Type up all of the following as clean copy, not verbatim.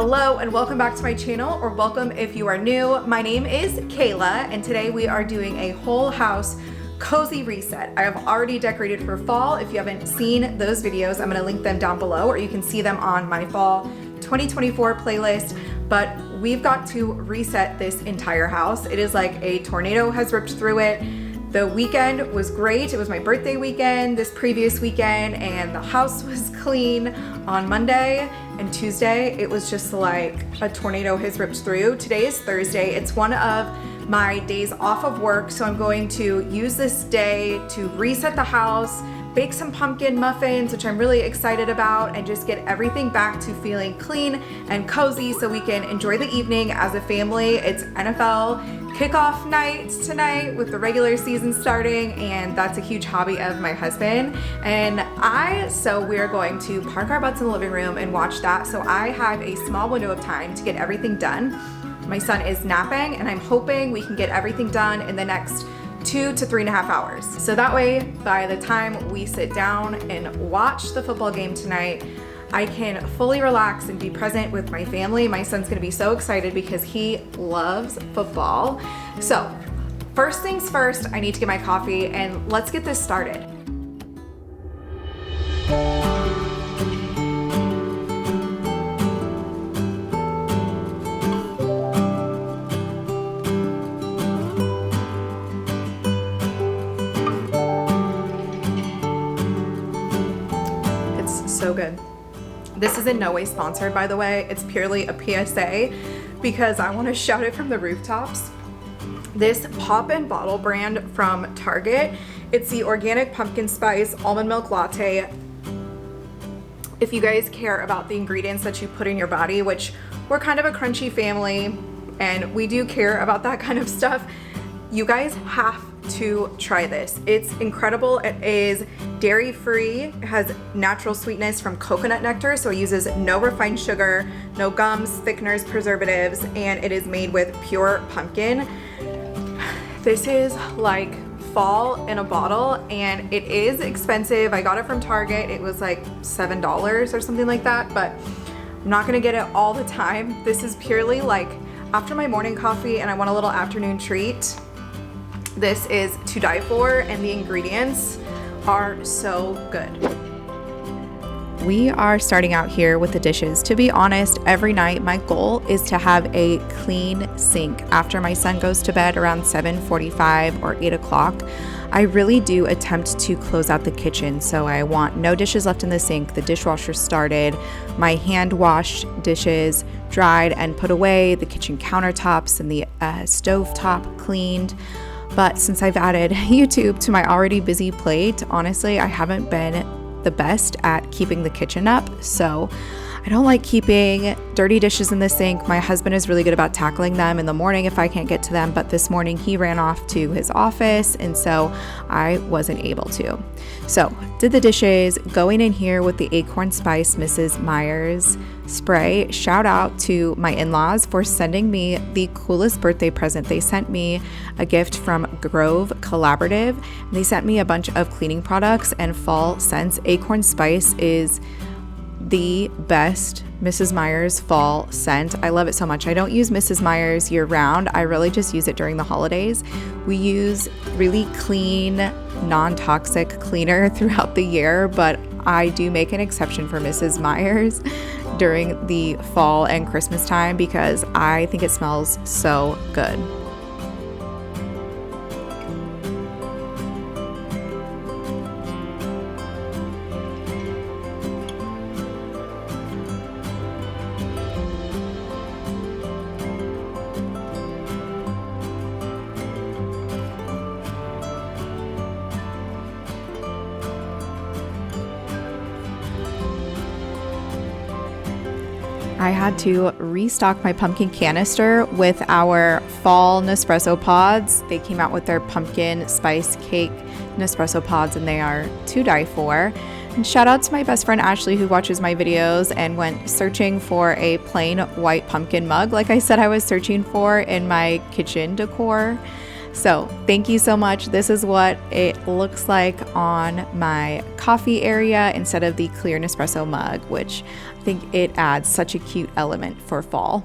Hello and welcome back to my channel, or welcome if you are new. My name is Kayla and today we are doing a whole house cozy reset. I have already decorated for fall. If you haven't seen those videos, I'm gonna link them down below, or you can see them on my fall 2024 playlist. But we've got to reset this entire house. It is like a tornado has ripped through it. The weekend was great. It was my birthday weekend this previous weekend, and the house was clean on Monday, and Tuesday it was just like a tornado has ripped through. Today is Thursday. It's one of my days off of work, so I'm going to use this day to reset the house, bake some pumpkin muffins, which I'm really excited about, and just get everything back to feeling clean and cozy so we can enjoy the evening as a family. It's NFL kickoff night tonight with the regular season starting, and that's a huge hobby of my husband and I. So we're going to park our butts in the living room and watch that. So I have a small window of time to get everything done. My son is napping and I'm hoping we can get everything done in the next 2 to 3.5 hours. So that way, by the time we sit down and watch the football game tonight, I can fully relax and be present with my family. My son's gonna be so excited because he loves football. So first things first, I need to get my coffee and let's get this started. It's so good. This is in no way sponsored, by the way. It's purely a PSA because I want to shout it from the rooftops. This pop and bottle brand from Target, it's the organic pumpkin spice almond milk latte. If you guys care about the ingredients that you put in your body, which we're kind of a crunchy family and we do care about that kind of stuff, you guys have to try this. It's incredible. It is dairy free, it has natural sweetness from coconut nectar, so it uses no refined sugar, no gums, thickeners, preservatives, and it is made with pure pumpkin. This is like fall in a bottle and it is expensive. I got it from Target. It was like $7 or something like that, but I'm not gonna get it all the time. This is purely like after my morning coffee and I want a little afternoon treat. This is to die for, and the ingredients are so good. We are starting out here with the dishes. To be honest, every night my goal is to have a clean sink. After my son goes to bed around 7:45 or 8 o'clock, I really do attempt to close out the kitchen. So I want no dishes left in the sink, the dishwasher started, my hand washed dishes dried and put away, the kitchen countertops and the stove top cleaned. But since I've added YouTube to my already busy plate, honestly, I haven't been the best at keeping the kitchen up. So I don't like keeping dirty dishes in the sink. My husband is really good about tackling them in the morning if I can't get to them, but this morning he ran off to his office and so I wasn't able to. So did the dishes, going in here with the Acorn Spice Mrs. Meyer's spray. Shout out to my in-laws for sending me the coolest birthday present. They sent me a gift from Grove Collaborative. They sent me a bunch of cleaning products and fall scents. Acorn Spice is the best Mrs. Meyer's fall scent. I love it so much. I don't use Mrs. Meyer's year round. I really just use it during the holidays. We use really clean, non-toxic cleaner throughout the year, but I do make an exception for Mrs. Meyer's during the fall and Christmas time because I think it smells so good. I had to restock my pumpkin canister with our fall Nespresso pods. They came out with their pumpkin spice cake Nespresso pods and they are to die for. And shout out to my best friend Ashley who watches my videos and went searching for a plain white pumpkin mug like I said I was searching for in my kitchen decor. So thank you so much. This is what it looks like on my coffee area instead of the clear Nespresso mug, which I think it adds such a cute element for fall.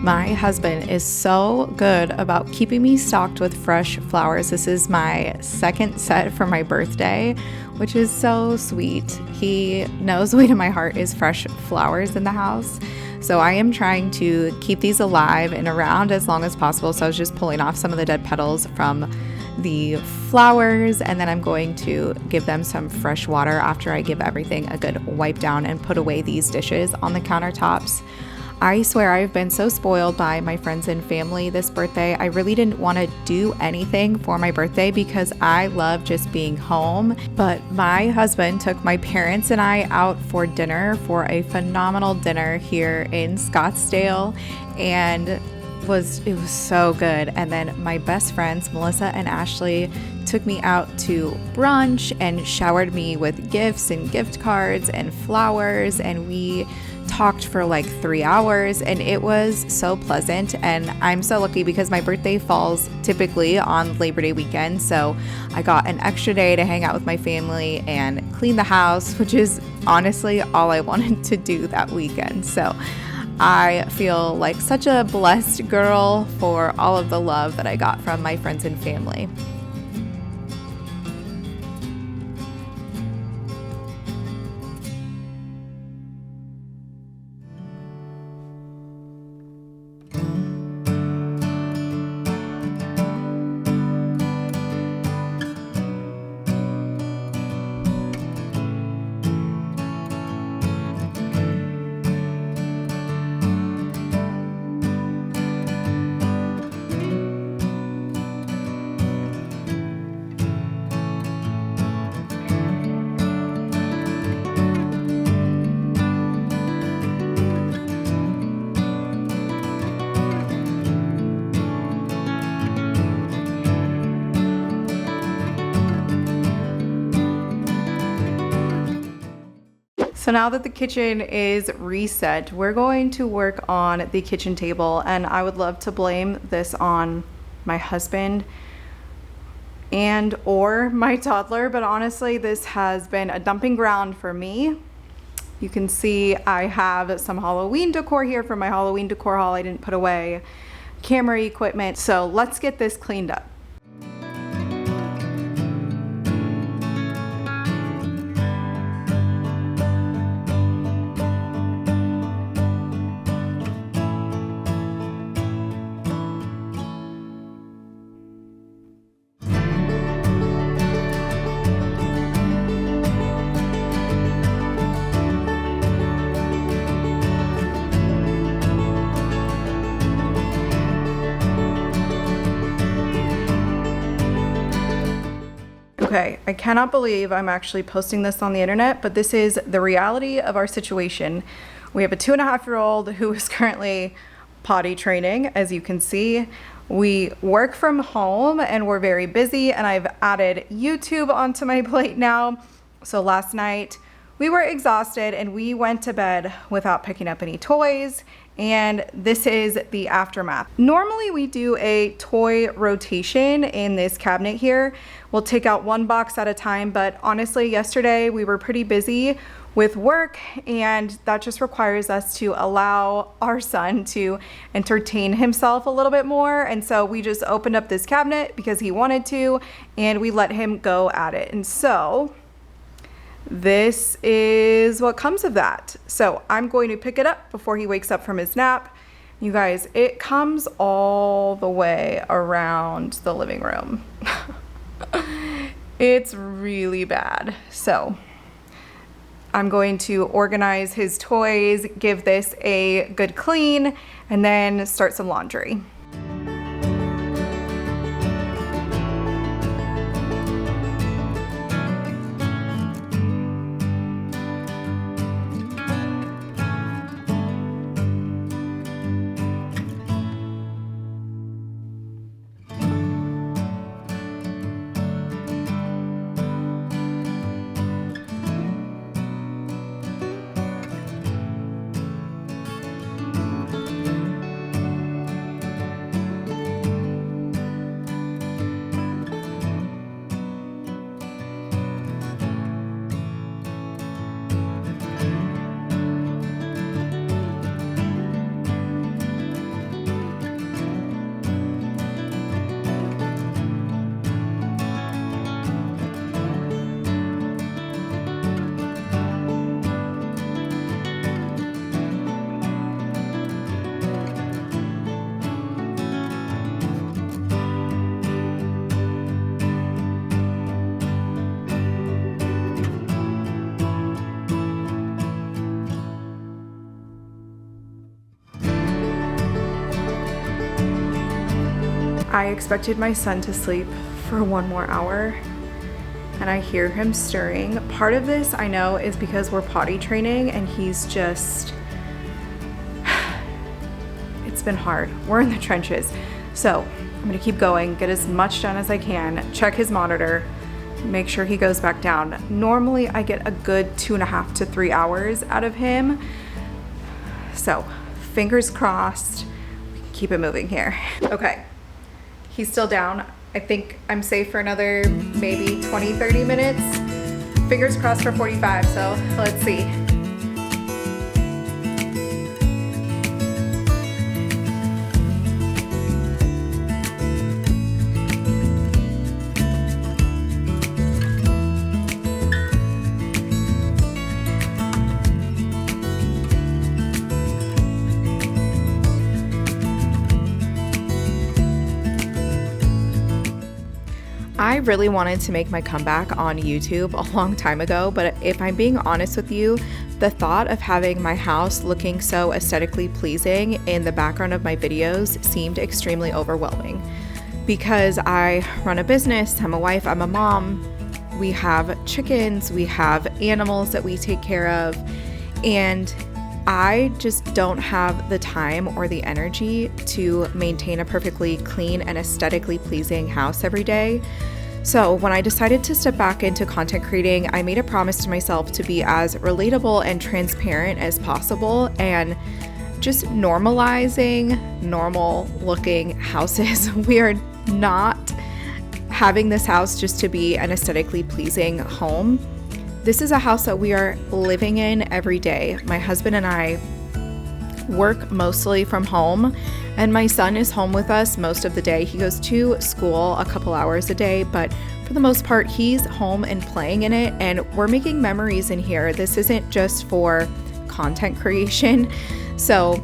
My husband is so good about keeping me stocked with fresh flowers. This is my second set for my birthday, which is so sweet. He knows the way to my heart is fresh flowers in the house. So I am trying to keep these alive and around as long as possible. So I was just pulling off some of the dead petals from the flowers, and then I'm going to give them some fresh water after I give everything a good wipe down and put away these dishes on the countertops. I swear I've been so spoiled by my friends and family this birthday. I really didn't want to do anything for my birthday because I love just being home. But my husband took my parents and I out for dinner for a phenomenal dinner here in Scottsdale, and it was so good. And then my best friends, Melissa and Ashley, took me out to brunch and showered me with gifts and gift cards and flowers, and we talked for like 3 hours, and it was so pleasant. And I'm so lucky because my birthday falls typically on Labor Day weekend, so I got an extra day to hang out with my family and clean the house, which is honestly all I wanted to do that weekend. So I feel like such a blessed girl for all of the love that I got from my friends and family. So now that the kitchen is reset, we're going to work on the kitchen table, and I would love to blame this on my husband and or my toddler, but honestly this has been a dumping ground for me. You can see I have some Halloween decor here from my Halloween decor haul I didn't put away, camera equipment, so let's get this cleaned up. Okay, I cannot believe I'm actually posting this on the internet, but this is the reality of our situation. We have a 2.5-year-old who is currently potty training, as you can see. We work from home and we're very busy, and I've added YouTube onto my plate now. So last night we were exhausted and we went to bed without picking up any toys, and this is the aftermath. Normally we do a toy rotation in this cabinet here. We'll take out one box at a time, but honestly yesterday we were pretty busy with work, and that just requires us to allow our son to entertain himself a little bit more. And so we just opened up this cabinet because he wanted to, and we let him go at it. And so this is what comes of that. So I'm going to pick it up before he wakes up from his nap. You guys, it comes all the way around the living room. It's really bad. So I'm going to organize his toys, give this a good clean, and then start some laundry. I expected my son to sleep for one more hour, and I hear him stirring. Part of this I know is because we're potty training and he's just, it's been hard. We're in the trenches. So I'm gonna keep going, get as much done as I can, check his monitor, make sure he goes back down. Normally I get a good 2.5 to 3 hours out of him. So fingers crossed, we can keep it moving here. Okay. He's still down. I think I'm safe for another maybe 20-30 minutes. Fingers crossed for 45, so let's see. I really wanted to make my comeback on YouTube a long time ago, but if I'm being honest with you, the thought of having my house looking so aesthetically pleasing in the background of my videos seemed extremely overwhelming. Because I run a business, I'm a wife, I'm a mom, we have chickens, we have animals that we take care of, and I just don't have the time or the energy to maintain a perfectly clean and aesthetically pleasing house every day. So when I decided to step back into content creating, I made a promise to myself to be as relatable and transparent as possible and just normalizing normal looking houses. We are not having this house just to be an aesthetically pleasing home. This is a house that we are living in every day. My husband and I work mostly from home, and my son is home with us most of the day. He goes to school a couple hours a day, but for the most part, he's home and playing in it, and we're making memories in here. This isn't just for content creation. So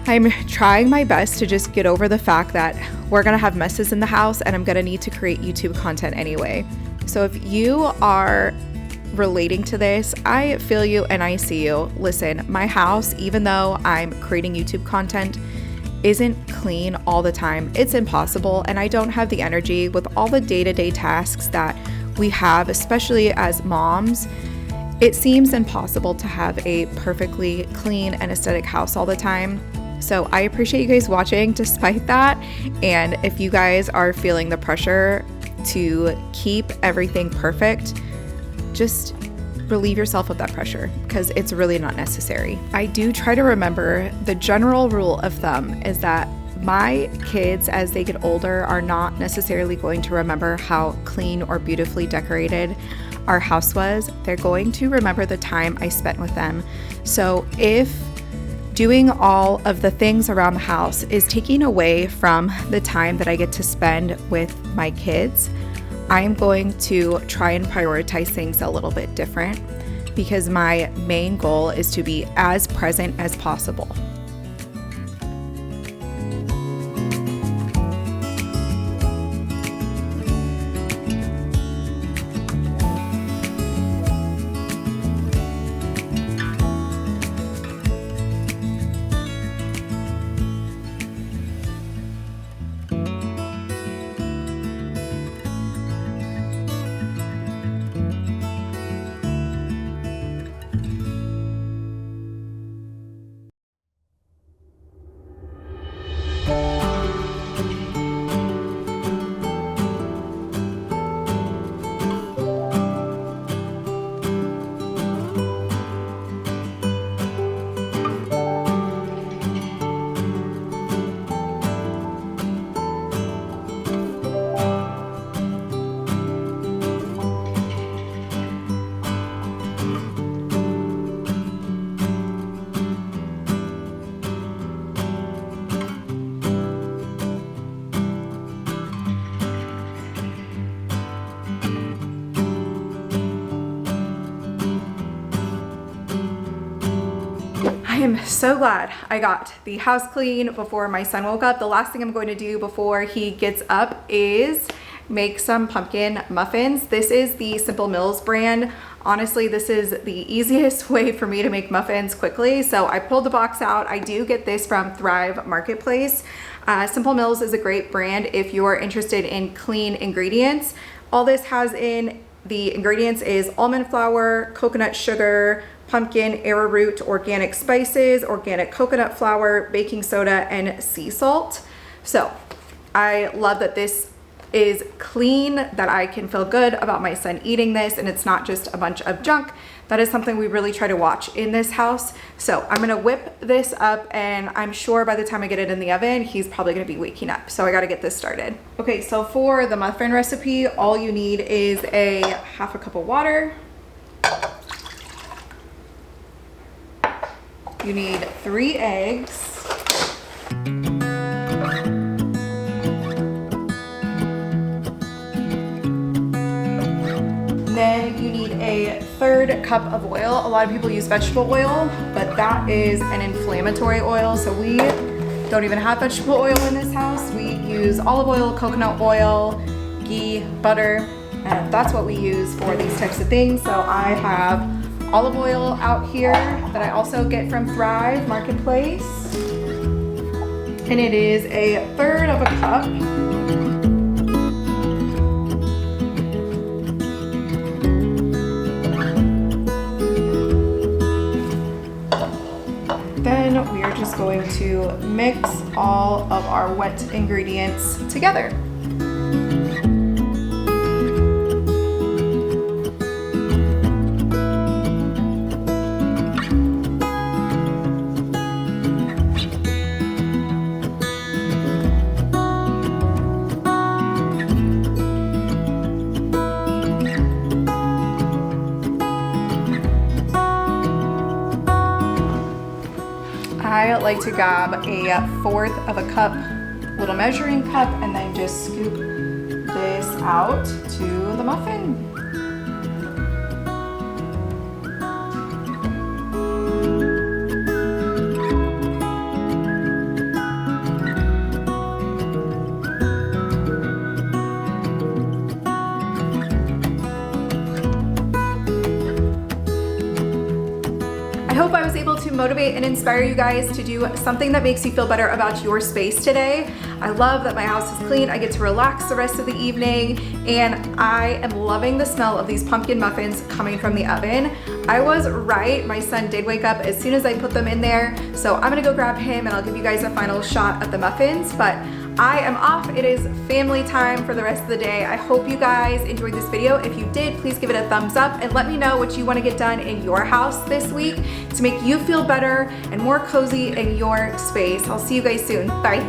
I'm trying my best to just get over the fact that we're gonna have messes in the house and I'm gonna need to create YouTube content anyway. So if you are relating to this, I feel you and I see you. Listen, my house, even though I'm creating YouTube content, isn't clean all the time. It's impossible, and I don't have the energy with all the day-to-day tasks that we have, especially as moms. It seems impossible to have a perfectly clean and aesthetic house all the time. So I appreciate you guys watching despite that, and if you guys are feeling the pressure to keep everything perfect, just relieve yourself of that pressure because it's really not necessary. I do try to remember the general rule of thumb is that my kids, as they get older, are not necessarily going to remember how clean or beautifully decorated our house was. They're going to remember the time I spent with them. So if doing all of the things around the house is taking away from the time that I get to spend with my kids, I am going to try and prioritize things a little bit different because my main goal is to be as present as possible. I am so glad I got the house clean before my son woke up. The last thing I'm going to do before he gets up is make some pumpkin muffins. This is the Simple Mills brand. Honestly, this is the easiest way for me to make muffins quickly. So I pulled the box out. I do get this from Thrive Marketplace. Simple Mills is a great brand if you're interested in clean ingredients. All this has in the ingredients is almond flour, coconut sugar, pumpkin, arrowroot, organic spices, organic coconut flour, baking soda, and sea salt. So I love that this is clean, that I can feel good about my son eating this and it's not just a bunch of junk. That is something we really try to watch in this house. So I'm gonna whip this up and I'm sure by the time I get it in the oven, he's probably gonna be waking up. So I gotta get this started. Okay, so for the muffin recipe, all you need is a half a cup of water. You need 3 eggs. Then you need a 1/3 cup of oil. A lot of people use vegetable oil, but that is an inflammatory oil. So we don't even have vegetable oil in this house. We use olive oil, coconut oil, ghee, butter, and that's what we use for these types of things. So I have olive oil out here that I also get from Thrive Marketplace. And it is a 1/3 of a cup. Then we are just going to mix all of our wet ingredients together. I like to grab a 1/4 of a cup, little measuring cup, and then just scoop this out to the muffin. I hope I was able to motivate and inspire you guys to do something that makes you feel better about your space today. I love that my house is clean. I get to relax the rest of the evening, and I am loving the smell of these pumpkin muffins coming from the oven. I was right, my son did wake up as soon as I put them in there, so I'm gonna go grab him and I'll give you guys a final shot of the muffins, but I am off. It is family time for the rest of the day. I hope you guys enjoyed this video. If you did, please give it a thumbs up and let me know what you want to get done in your house this week to make you feel better and more cozy in your space. I'll see you guys soon. Bye.